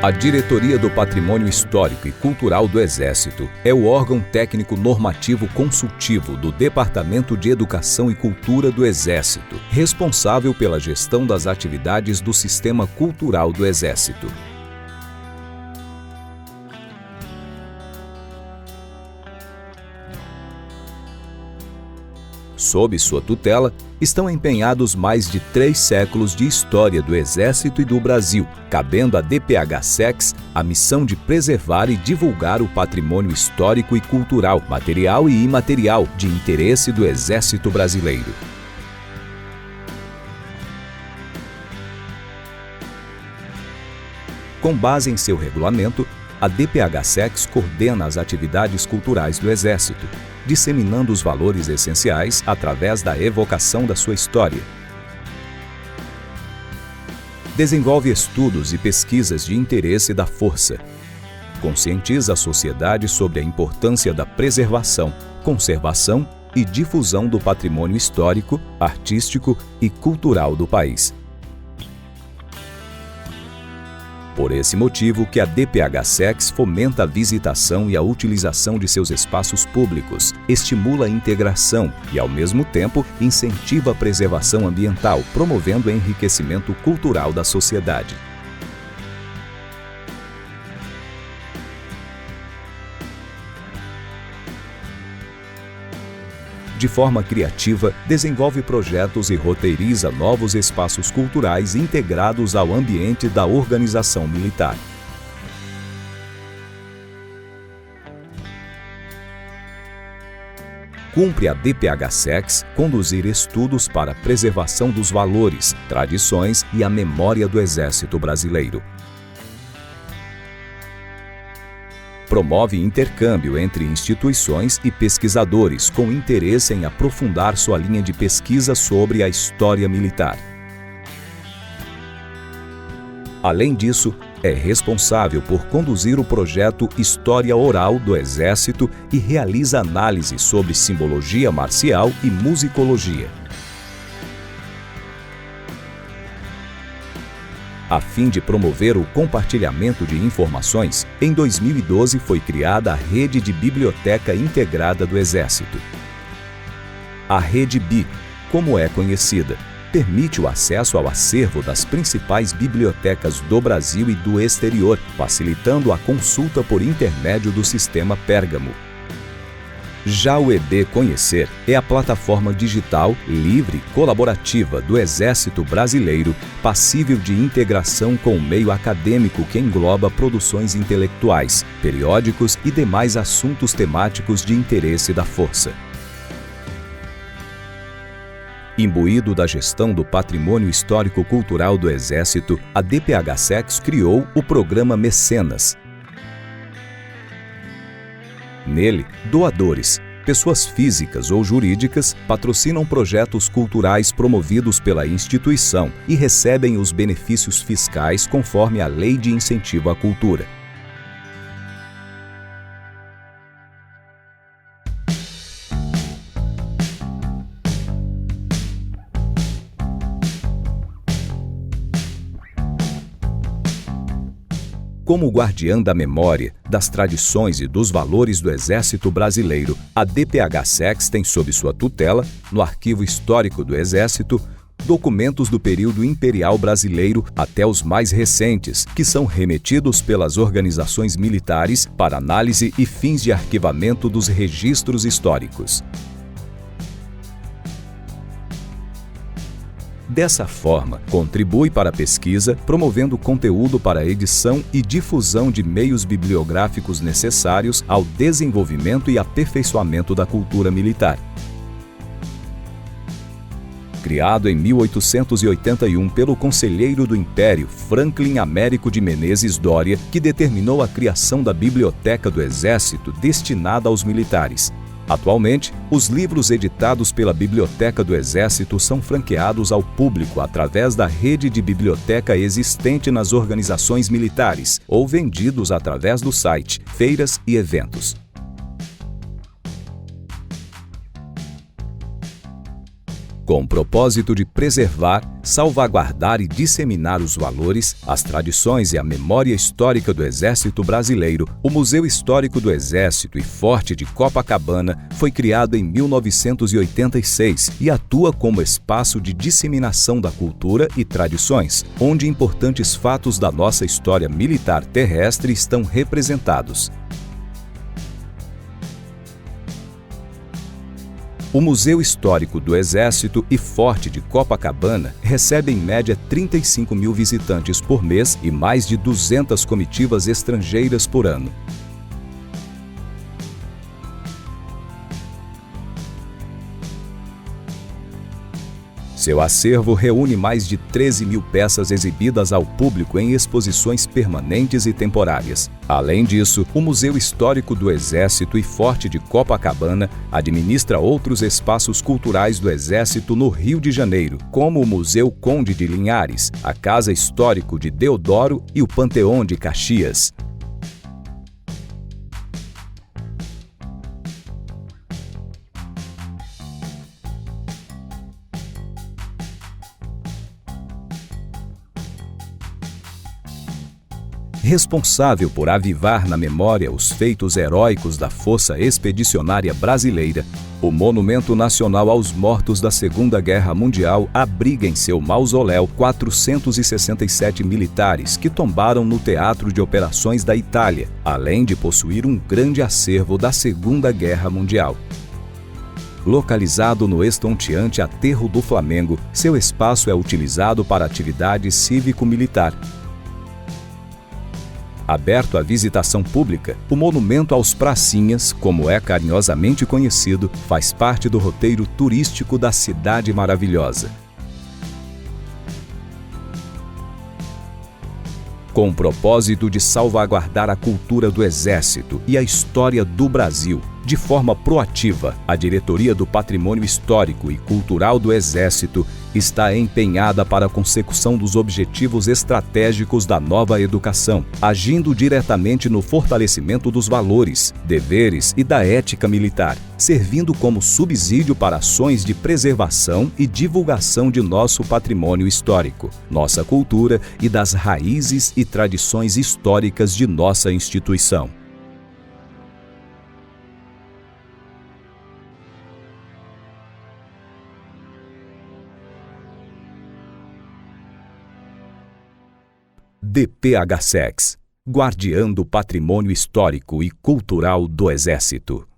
A Diretoria do Patrimônio Histórico e Cultural do Exército é o órgão técnico normativo consultivo do Departamento de Educação e Cultura do Exército, responsável pela gestão das atividades do sistema cultural do Exército. Sob sua tutela, estão empenhados mais de 3 séculos de história do Exército e do Brasil, cabendo à DPH-SEX a missão de preservar e divulgar o patrimônio histórico e cultural, material e imaterial de interesse do Exército Brasileiro. Com base em seu regulamento, a DPH-SEX coordena as atividades culturais do Exército, disseminando os valores essenciais através da evocação da sua história. Desenvolve estudos e pesquisas de interesse da Força. Conscientiza a sociedade sobre a importância da preservação, conservação e difusão do patrimônio histórico, artístico e cultural do país. Por esse motivo que a DPH-SEX fomenta a visitação e a utilização de seus espaços públicos, estimula a integração e, ao mesmo tempo, incentiva a preservação ambiental, promovendo o enriquecimento cultural da sociedade. De forma criativa, desenvolve projetos e roteiriza novos espaços culturais integrados ao ambiente da organização militar. Cumpre a DPH-SEX conduzir estudos para a preservação dos valores, tradições e a memória do Exército Brasileiro. Promove intercâmbio entre instituições e pesquisadores com interesse em aprofundar sua linha de pesquisa sobre a história militar. Além disso, é responsável por conduzir o projeto História Oral do Exército e realiza análise sobre simbologia marcial e musicologia. A fim de promover o compartilhamento de informações, em 2012 foi criada a Rede de Biblioteca Integrada do Exército. A Rede BI, como é conhecida, permite o acesso ao acervo das principais bibliotecas do Brasil e do exterior, facilitando a consulta por intermédio do sistema Pérgamo. Já o EB Conhecer é a plataforma digital, livre e colaborativa do Exército Brasileiro, passível de integração com o meio acadêmico que engloba produções intelectuais, periódicos e demais assuntos temáticos de interesse da Força. Imbuído da gestão do patrimônio histórico-cultural do Exército, a DPH-SEX criou o programa Mecenas. Nele, doadores, pessoas físicas ou jurídicas, patrocinam projetos culturais promovidos pela instituição e recebem os benefícios fiscais conforme a Lei de Incentivo à Cultura. Como guardiã da memória, das tradições e dos valores do Exército Brasileiro, a DPH-SEX tem sob sua tutela, no Arquivo Histórico do Exército, documentos do período imperial brasileiro até os mais recentes, que são remetidos pelas organizações militares para análise e fins de arquivamento dos registros históricos. Dessa forma, contribui para a pesquisa, promovendo conteúdo para a edição e difusão de meios bibliográficos necessários ao desenvolvimento e aperfeiçoamento da cultura militar. Criado em 1881 pelo Conselheiro do Império Franklin Américo de Menezes Doria, que determinou a criação da Biblioteca do Exército destinada aos militares. Atualmente, os livros editados pela Biblioteca do Exército são franqueados ao público através da rede de biblioteca existente nas organizações militares ou vendidos através do site, feiras e eventos. Com o propósito de preservar, salvaguardar e disseminar os valores, as tradições e a memória histórica do Exército Brasileiro, o Museu Histórico do Exército e Forte de Copacabana foi criado em 1986 e atua como espaço de disseminação da cultura e tradições, onde importantes fatos da nossa história militar terrestre estão representados. O Museu Histórico do Exército e Forte de Copacabana recebe em média 35 mil visitantes por mês e mais de 200 comitivas estrangeiras por ano. Seu acervo reúne mais de 13 mil peças exibidas ao público em exposições permanentes e temporárias. Além disso, o Museu Histórico do Exército e Forte de Copacabana administra outros espaços culturais do Exército no Rio de Janeiro, como o Museu Conde de Linhares, a Casa Histórico de Deodoro e o Panteão de Caxias. Responsável por avivar na memória os feitos heróicos da Força Expedicionária Brasileira, o Monumento Nacional aos Mortos da Segunda Guerra Mundial abriga em seu mausoléu 467 militares que tombaram no Teatro de Operações da Itália, além de possuir um grande acervo da Segunda Guerra Mundial. Localizado no estonteante Aterro do Flamengo, seu espaço é utilizado para atividades cívico-militar. Aberto à visitação pública, o Monumento aos Pracinhas, como é carinhosamente conhecido, faz parte do roteiro turístico da Cidade Maravilhosa. Com o propósito de salvaguardar a cultura do Exército e a história do Brasil, de forma proativa, a Diretoria do Patrimônio Histórico e Cultural do Exército está empenhada para a consecução dos objetivos estratégicos da nova educação, agindo diretamente no fortalecimento dos valores, deveres e da ética militar, servindo como subsídio para ações de preservação e divulgação de nosso patrimônio histórico, nossa cultura e das raízes e tradições históricas de nossa instituição. DPHSEX, Guardiã do Patrimônio Histórico e Cultural do Exército.